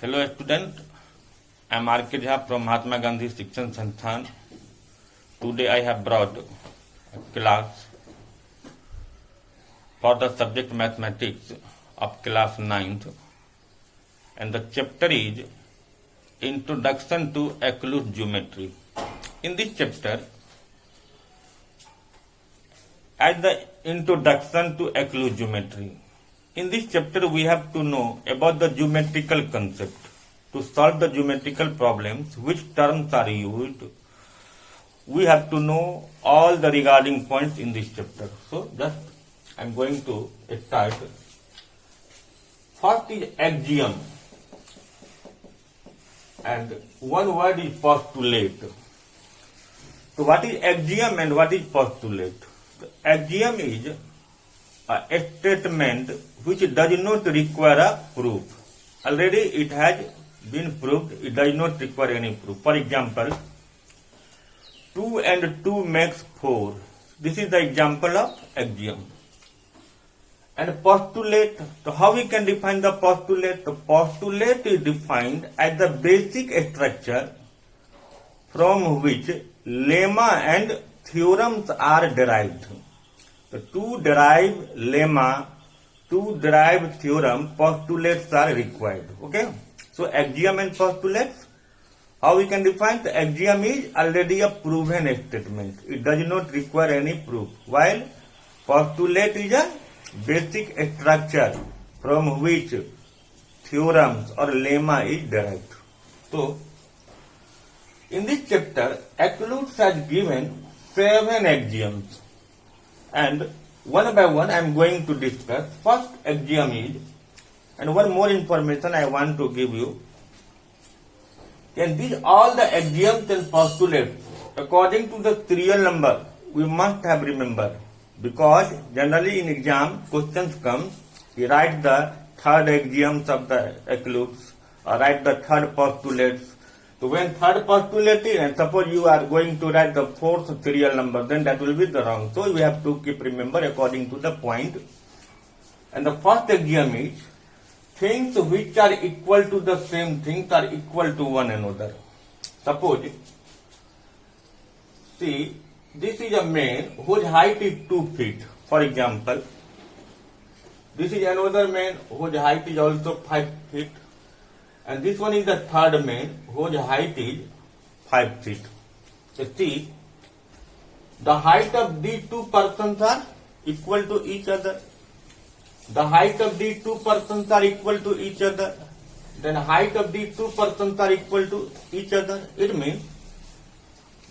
Hello student, I am R.K. Jha from Mahatma Gandhi Shikshan Sansthan. Today I have brought a class for the subject mathematics of class 9th, and the chapter is Introduction to Euclid's Geometry. In this chapter, as the introduction to Euclid's geometry, in this chapter we have to know about the geometrical concept. To solve the geometrical problems, which terms are used, we have to know all the regarding points in this chapter. So just I am going to start. First is axiom, and one word is postulate. So what is axiom and what is postulate? The axiom is a statement which does not require a proof. Already it has been proved, it does not require any proof. For example, 2 and 2 makes 4. This is the example of axiom. And postulate, so how we can define the postulate? The postulate is defined as the basic structure from which lemma and theorems are derived. The to derive lemma, to derive theorem, postulates are required. Okay? So axiom and postulates, how we can define? The axiom is already a proven statement. It does not require any proof. While postulate is a basic structure from which theorems or lemma is derived. So, in this chapter, Euclid has given 7 axioms. And one by one I am going to discuss. First axiom is, and one more information I want to give you. And these all the axioms and postulates according to the serial number we must have remembered, because generally in exam questions come, you write the third axioms of the Euclids or write the third postulates. So when third postulate is, and suppose you are going to write the fourth serial number, then that will be the wrong. So we have to keep remember according to the point. And the first axiom is, things which are equal to the same things are equal to one another. Suppose, see, this is a man whose height is 2 feet. For example, this is another man whose height is also 5 feet. And this one is the third man whose height is 5 feet. So see, the height of these two persons are equal to each other. The height of these two persons are equal to each other. Then height of these two persons are equal to each other. It means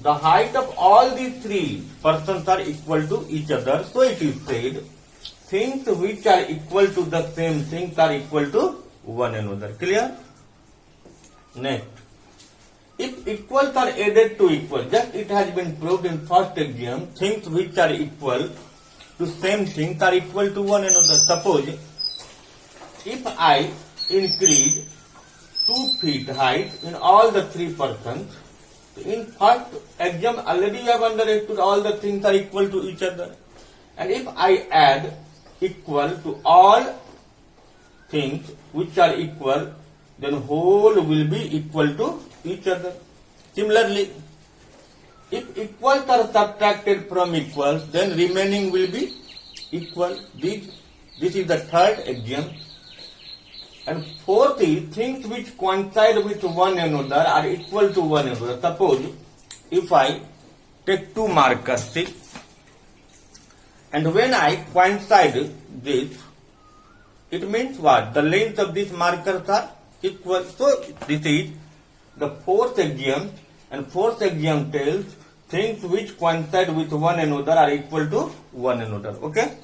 the height of all these three persons are equal to each other. So it is said, things which are equal to the same things are equal to one another. Clear? Next, if equals are added to equal, just it has been proved in first axiom, things which are equal to same things are equal to one another. Suppose, if I increase 2 feet height in all the three persons, in first axiom already you have understood all the things are equal to each other. And if I add equal to all things which are equal, then whole will be equal to each other. Similarly, if equals are subtracted from equals, then remaining will be equal. This is the third axiom. And fourth is, things which coincide with one another are equal to one another. Suppose, if I take 2 markers, see, and when I coincide this, it means what? The length of these markers are equal. So this is the fourth axiom, and fourth axiom tells things which coincide with one another are equal to one another. Okay?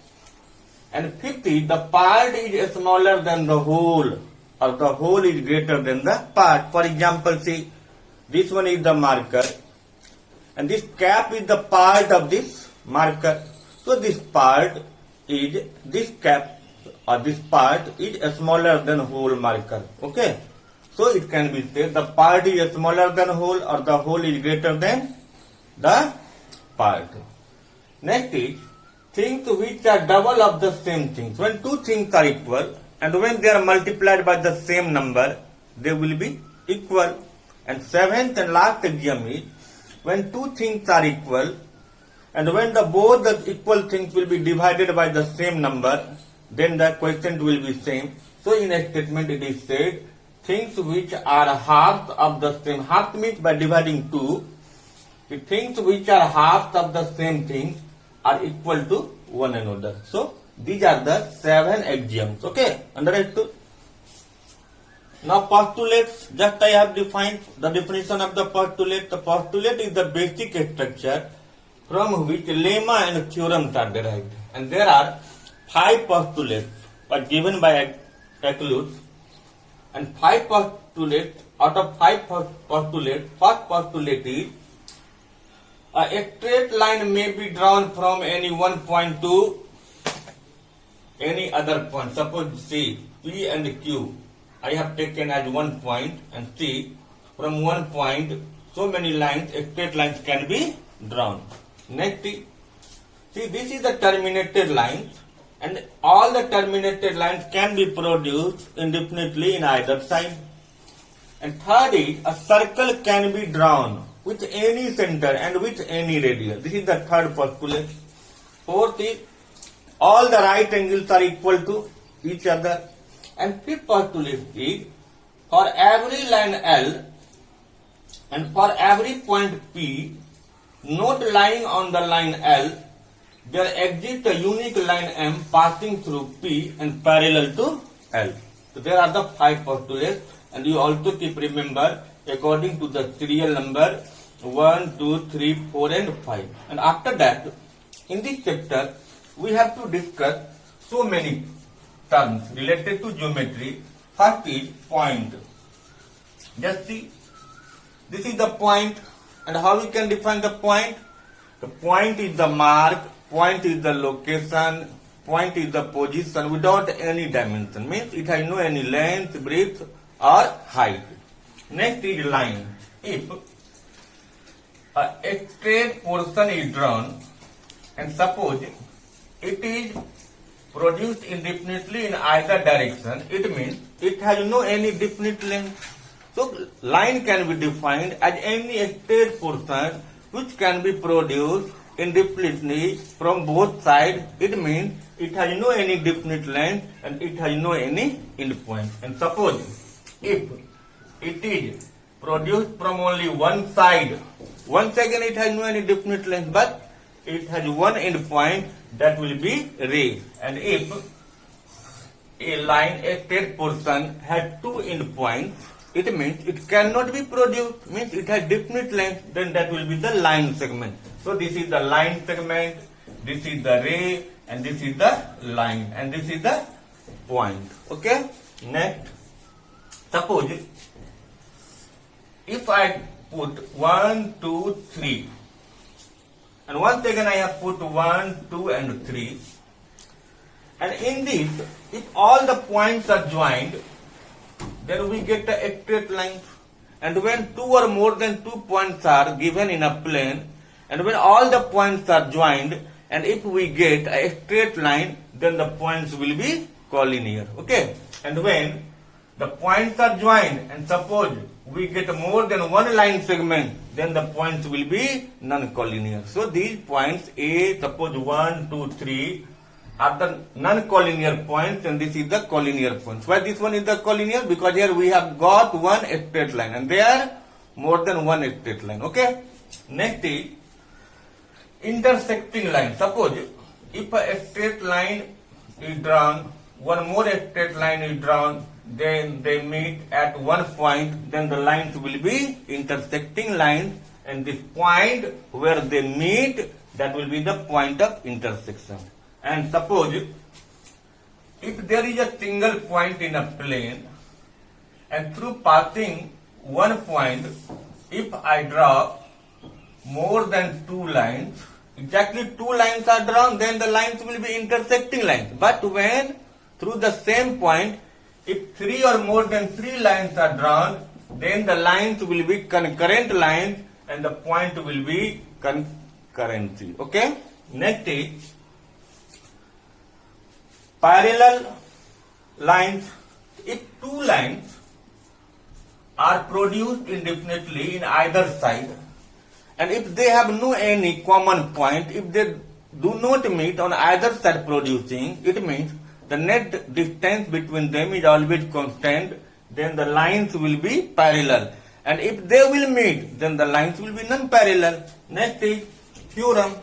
And fifth is, the part is smaller than the whole, or the whole is greater than the part. For example, see, this one is the marker, and this cap is the part of this marker. So this part is, this cap or this part is smaller than whole marker. Okay? So it can be said the part is smaller than whole, or the whole is greater than the part. Next is, things which are double of the same things. When two things are equal and when they are multiplied by the same number, they will be equal. And seventh and last axiom is, when two things are equal, and when both the equal things will be divided by the same number, then the quotient will be same. So in a statement it is said, things which are halves of the same, half means by dividing two, the things which are halves of the same thing are equal to one another. So these are the 7 axioms. Okay, understood? Now postulates, just I have defined the definition of the postulate. The postulate is the basic structure from which lemma and theorems are derived. And there are 5 postulates given by Euclid. And 5 postulates, out of 5 postulates, first postulate is, a straight line may be drawn from any one point to any other point. Suppose C, P and Q, I have taken as one point, and C, from one point, so many lines, straight lines can be drawn. Next, see, this is the terminated lines, and all the terminated lines can be produced indefinitely in either side. And third is, a circle can be drawn with any center and with any radius. This is the third postulate. Fourth is, all the right angles are equal to each other. And fifth postulate is, for every line L and for every point P not lying on the line L, there exists a unique line M passing through P and parallel to L. So there are the 5 postulates, and you also keep remember according to the serial number 1, 2, 3, 4 and 5. And after that, in this chapter, we have to discuss so many terms related to geometry. First is point. Just see, this is the point, and how we can define the point? The point is the mark, point is the location, point is the position without any dimension. Means it has no any length, breadth or height. Next is line. If a straight portion is drawn, and suppose it is produced indefinitely in either direction, it means it has no any definite length. So line can be defined as any straight portion which can be produced indefinitely from both sides. It means it has no any definite length and it has no any end point. And suppose if it is produced from only one side, once again it has no any definite length, but it has one end point, that will be ray. And if a line, a straight portion has 2 end points, it means it cannot be produced, means it has definite length, then that will be the line segment. So this is the line segment, this is the ray, and this is the line, and this is the point. Okay? Next, suppose if I put 1, 2, 3, and once again I have put 1, 2 and 3, and in this, if all the points are joined, then we get a straight line. And when 2 or more than 2 points are given in a plane, and when all the points are joined, and if we get a straight line, then the points will be collinear. Okay? And when the points are joined, and suppose we get more than one line segment, then the points will be non-collinear. So these points A, suppose 1, 2, 3 are the non-collinear points, and this is the collinear points. Why this one is the collinear? Because here we have got one straight line, and there more than one straight line. Okay? Next is intersecting line. Suppose if a straight line is drawn, one more straight line is drawn, then they meet at one point, then the lines will be intersecting lines, and this point where they meet, that will be the point of intersection. And suppose if there is a single point in a plane, and through passing one point, if I draw more than 2 lines, exactly 2 lines are drawn, then the lines will be intersecting lines. But when through the same point, if 3 or more than 3 lines are drawn, then the lines will be concurrent lines and the point will be concurrency. Okay? Next is parallel lines. If 2 lines are produced indefinitely in either side, and if they have no any common point, if they do not meet on either side producing, it means the net distance between them is always constant, then the lines will be parallel. And if they will meet, then the lines will be non-parallel. Next is theorem.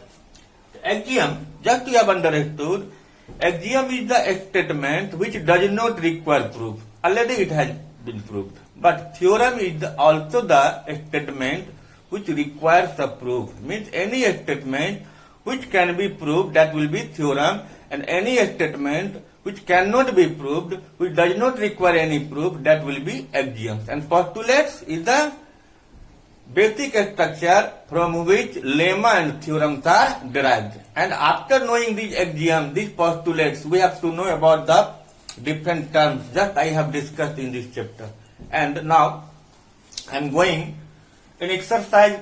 Axiom, just you have understood, axiom is the statement which does not require proof. Already it has been proved. But theorem is also the statement which requires a proof. Means any statement which can be proved, that will be theorem, and any statement which cannot be proved, which does not require any proof, that will be axioms. And postulates is the basic structure from which lemma and theorems are derived. And after knowing these axioms, these postulates, we have to know about the different terms just I have discussed in this chapter. And now I am going in exercise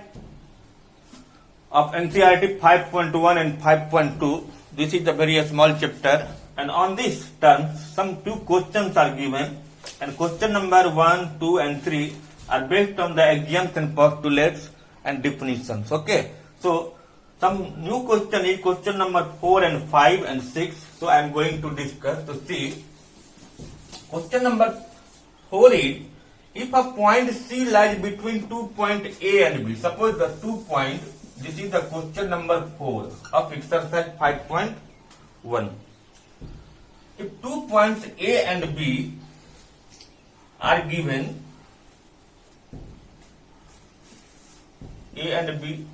of NCERT 5.1 and 5.2. This is a very small chapter, and on this term some two questions are given, and question number 1, 2 and 3 are based on the axioms and postulates and definitions. Okay, so some new question is question number 4 and 5 and 6. So I am going to discuss to see. Question number 4 is, if a point C lies between 2 points A and B, suppose the 2 points, this is the question number 4 of exercise 5.1. If 2 points A and B are given, A and B,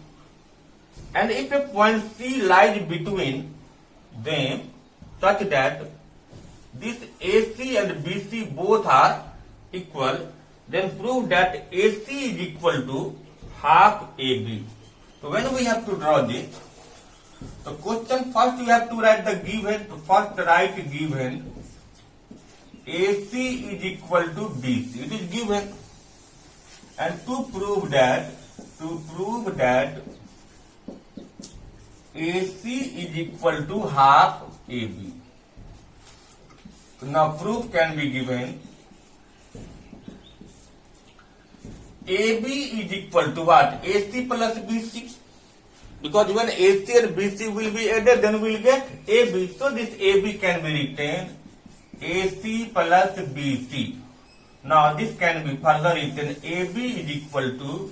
and if a point C lies between them such that this AC and BC both are equal, then prove that AC is equal to half AB. So when we have to draw this, the question first you have to write the given, to first write given AC is equal to BC. It is given. And to prove that AC is equal to half AB. So now proof can be given. AB is equal to what? AC plus BC. Because when AC and BC will be added, then we will get AB. So this AB can be written AC plus BC. Now this can be further written AB is equal to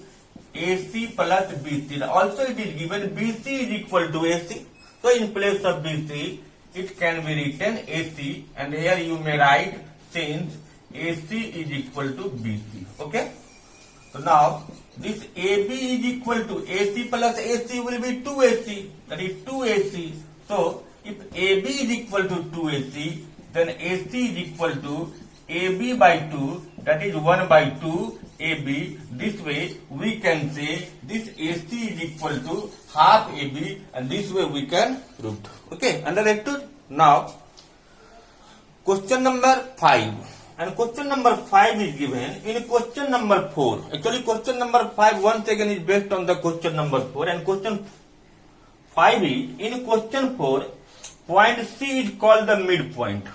AC plus BC. Also it is given BC is equal to AC. So in place of BC, it can be written AC, and here you may write since AC is equal to BC. Okay. So now this AB is equal to AC plus AC will be 2AC, that is 2AC. So if AB is equal to 2AC, then AC is equal to AB by 2, that is 1 by 2 AB. This way we can say this AC is equal to half AB, and this way we can prove. Okay, understood? Now question number 5. And question number 5 is given in question number 4. Actually, question number 5 once again is based on the question number 4. And question 5 is, in question 4, point C is called the midpoint.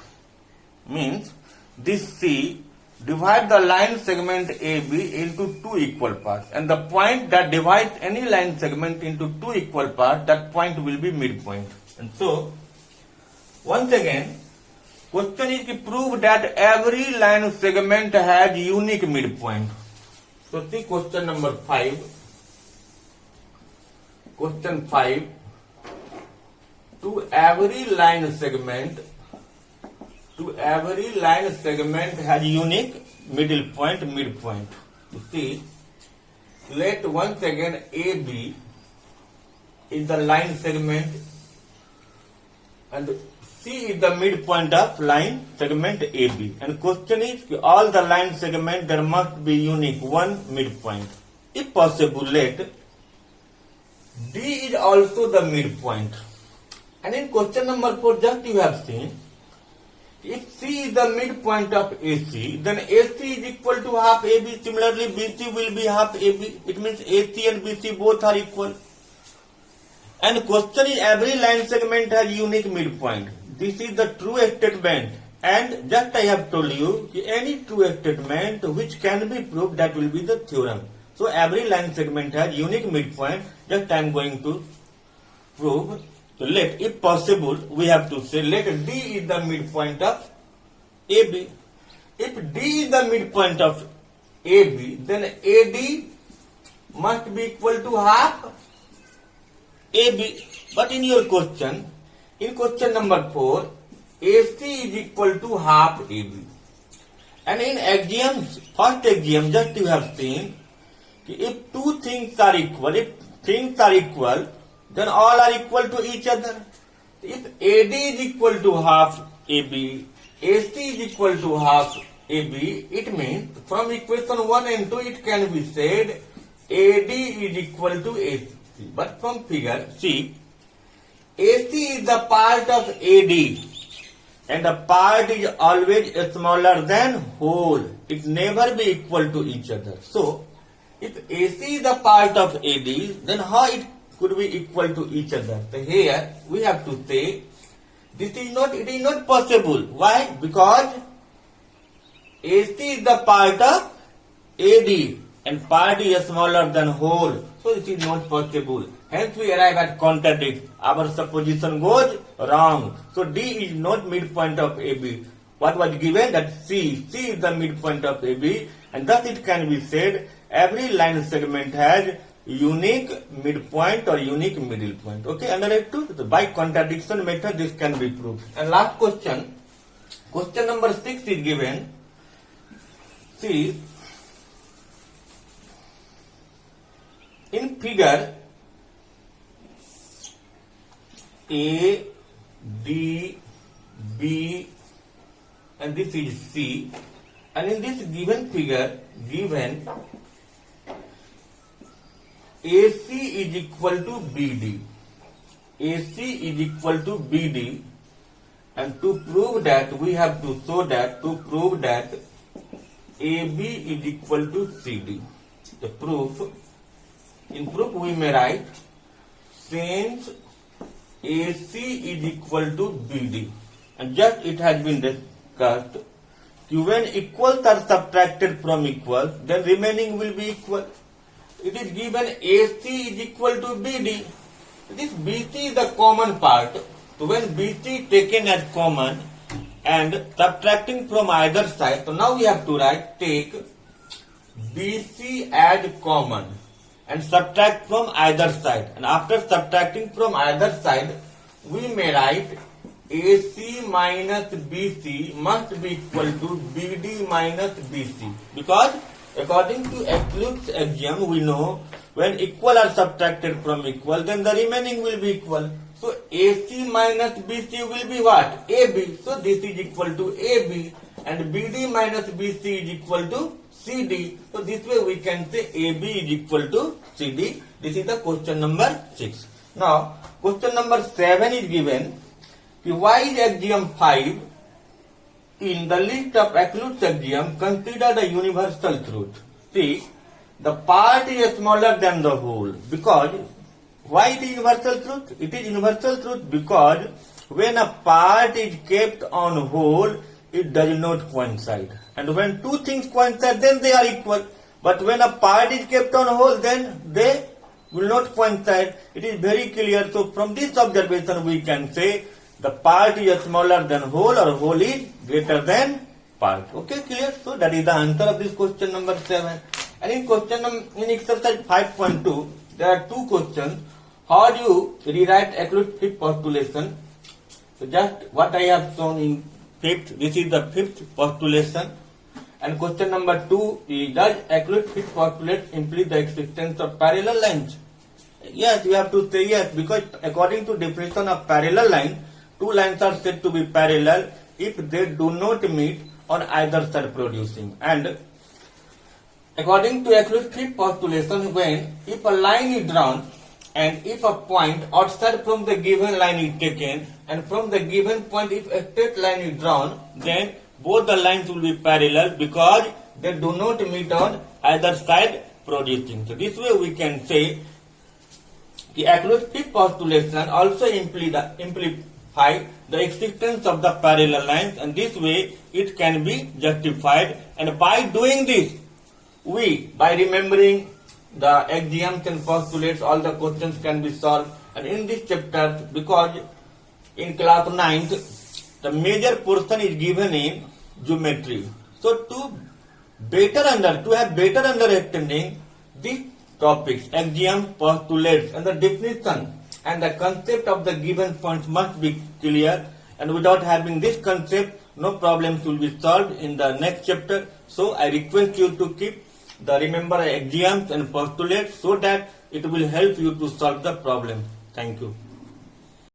Means this C divide the line segment AB into two equal parts. And the point that divides any line segment into two equal parts, that point will be midpoint. And so, once again, question is to prove that every line segment has unique midpoint. So see question number 5. Question 5. To every line segment has unique middle point, midpoint. You see, let once again AB is the line segment and C is the midpoint of line segment AB. And question is, all the line segment there must be unique one midpoint. If possible, let D is also the midpoint. And in question number 4, just you have seen, if C is the midpoint of AC, then AC is equal to half AB. Similarly, BC will be half AB. It means AC and BC both are equal. And question is, every line segment has unique midpoint. This is the true statement. And just I have told you any true statement which can be proved, that will be the theorem. So every line segment has unique midpoint. Just I am going to prove. So let, if possible, we have to say let D is the midpoint of AB. If D is the midpoint of AB, then AD must be equal to half AB. But in your question, in question number 4, AC is equal to half AB. And in axioms, first axiom, just you have seen, if two things are equal, then all are equal to each other. If AD is equal to half AB, AC is equal to half AB, it means from equation 1 and 2 it can be said AD is equal to AC. But from figure, see, AC is the part of AD, and the part is always smaller than whole. It never be equal to each other. So, if AC is the part of AD, then how it could be equal to each other? So here we have to say it is not possible. Why? Because AC is the part of AD and part is smaller than whole. So it is not possible. Hence we arrive at contradict. Our supposition goes wrong. So D is not midpoint of AB. What was given? That C is the midpoint of AB, and thus it can be said every line segment has unique midpoint or unique middle point. Okay, understood? So by contradiction method this can be proved. And last question, question number 6 is given. See, in figure A, D, B, and this is C, and in this given figure, given AC is equal to BD. AC is equal to BD, and to prove that we have to show that, to prove that AB is equal to CD. The proof, in proof we may write, since AC is equal to BD, and just it has been discussed, when equals are subtracted from equals, then remaining will be equal. It is given AC is equal to BD. This BC is the common part. So when BC taken as common and subtracting from either side, so now we have to write, take BC as common and subtract from either side. And after subtracting from either side, we may write AC minus BC must be equal to BD minus BC. Because according to Euclid's axiom, we know when equal are subtracted from equal, then the remaining will be equal. So AC minus BC will be what? AB. So this is equal to AB, and BD minus BC is equal to CD. So this way we can say AB is equal to CD. This is the question number 6. Now question number 7 is given. Why is axiom 5 in the list of Euclid's axiom consider the universal truth? See, the part is smaller than the whole. Because why it is universal truth? It is universal truth because when a part is kept on whole, it does not coincide. And when two things coincide, then they are equal. But when a part is kept on whole, then they will not coincide. It is very clear. So from this observation, we can say the part is smaller than whole, or whole is greater than part. Okay, clear? So that is the answer of this question number 7. And in exercise 5.2, there are two questions. How do you rewrite Euclid's fifth postulation? So just what I have shown in fifth, this is the fifth postulation. And question number 2 is, does Euclid's fifth postulate imply the existence of parallel lines? Yes, you have to say yes, because according to definition of parallel line, two lines are said to be parallel if they do not meet on either side producing. And according to Euclid's fifth postulation, when if a line is drawn and if a point outside from the given line is taken, and from the given point if a straight line is drawn, then both the lines will be parallel because they do not meet on either side producing. So this way we can say the Euclid's fifth postulation also imply the existence of the parallel lines, and this way it can be justified. And by doing this, by remembering the axioms and postulates, all the questions can be solved. And in this chapter, because in class 9th, the major portion is given in geometry. So to have better understanding these topics, axioms, postulates, and the definition and the concept of the given points must be clear. And without having this concept, no problems will be solved in the next chapter. So I request you to remember axioms and postulates so that it will help you to solve the problem. Thank you.